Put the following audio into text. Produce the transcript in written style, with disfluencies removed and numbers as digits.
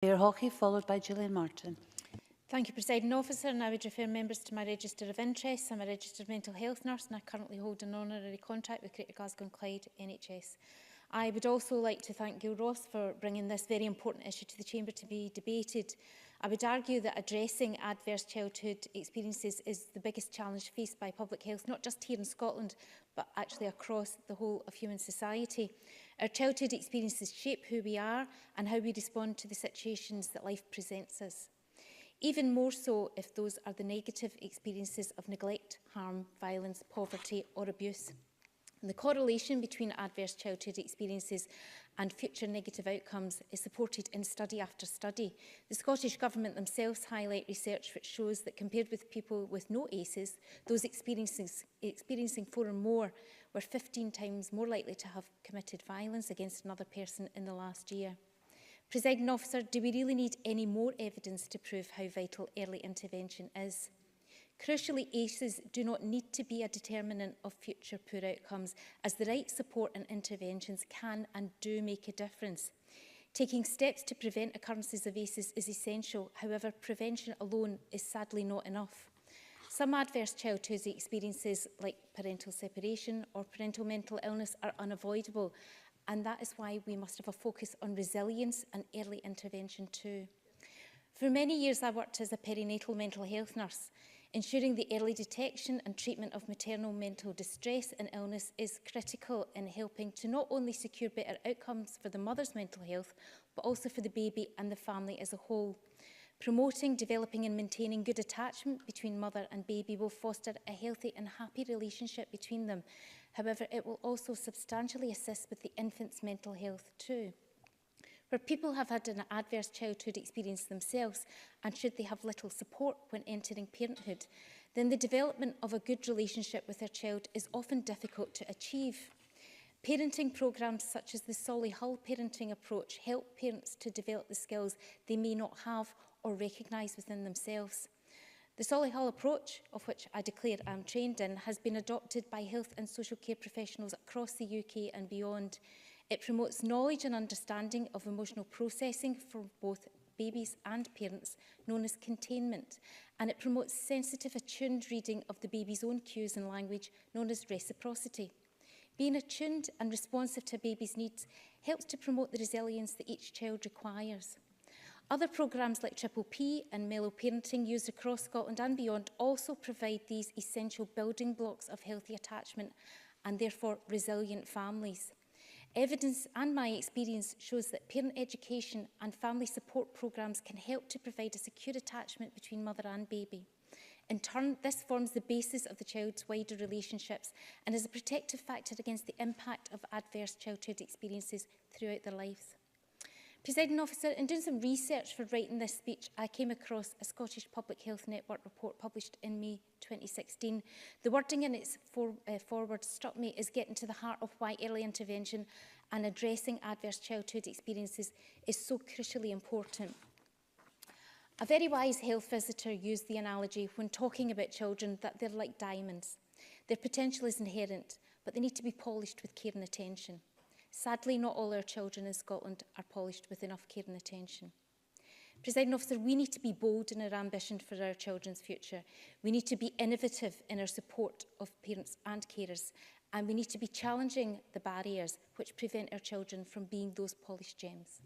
Mayor Hawkey, followed by Gillian Martin. Thank you, Presiding Officer, and I would refer members to my register of interests. I'm a registered mental health nurse and I currently hold an honorary contract with Greater Glasgow and Clyde NHS. I would also like to thank Gil Ross for bringing this very important issue to the Chamber to be debated. I would argue that addressing adverse childhood experiences is the biggest challenge faced by public health, not just here in Scotland, but actually across the whole of human society. Our childhood experiences shape who we are and how we respond to the situations that life presents us. Even more so if those are the negative experiences of neglect, harm, violence, poverty or abuse. And the correlation between adverse childhood experiences and future negative outcomes is supported in study after study. The Scottish Government themselves highlight research which shows that compared with people with no ACEs, those experiencing 4 or more were 15 times more likely to have committed violence against another person in the last year. Presiding Officer, do we really need any more evidence to prove how vital early intervention is? Crucially, ACEs do not need to be a determinant of future poor outcomes, as the right support and interventions can and do make a difference. Taking steps to prevent occurrences of ACEs is essential. However, prevention alone is sadly not enough. Some adverse childhood experiences, like parental separation or parental mental illness, are unavoidable, and that is why we must have a focus on resilience and early intervention too. For many years, I worked as a perinatal mental health nurse. Ensuring the early detection and treatment of maternal mental distress and illness is critical in helping to not only secure better outcomes for the mother's mental health, but also for the baby and the family as a whole. Promoting, developing and maintaining good attachment between mother and baby will foster a healthy and happy relationship between them. However, it will also substantially assist with the infant's mental health too. Where people have had an adverse childhood experience themselves, and should they have little support when entering parenthood, then the development of a good relationship with their child is often difficult to achieve. Parenting programmes such as the Solihull parenting approach help parents to develop the skills they may not have or recognise within themselves. The Solihull approach, of which I declare I am trained in, has been adopted by health and social care professionals across the UK and beyond. It promotes knowledge and understanding of emotional processing for both babies and parents, known as containment, and it promotes sensitive, attuned reading of the baby's own cues and language, known as reciprocity. Being attuned and responsive to a baby's needs helps to promote the resilience that each child requires. Other programmes like Triple P and Mellow Parenting used across Scotland and beyond also provide these essential building blocks of healthy attachment and therefore resilient families. Evidence and my experience shows that parent education and family support programmes can help to provide a secure attachment between mother and baby. In turn, this forms the basis of the child's wider relationships and is a protective factor against the impact of adverse childhood experiences throughout their lives. Presiding Officer, in doing some research for writing this speech, I came across a Scottish Public Health Network report published in May 2016. The wording in its foreword struck me as getting to the heart of why early intervention and addressing adverse childhood experiences is so crucially important. A very wise health visitor used the analogy when talking about children that they're like diamonds. Their potential is inherent, but they need to be polished with care and attention. Sadly, not all our children in Scotland are polished with enough care and attention. Presiding Officer, we need to be bold in our ambition for our children's future. We need to be innovative in our support of parents and carers, and we need to be challenging the barriers which prevent our children from being those polished gems.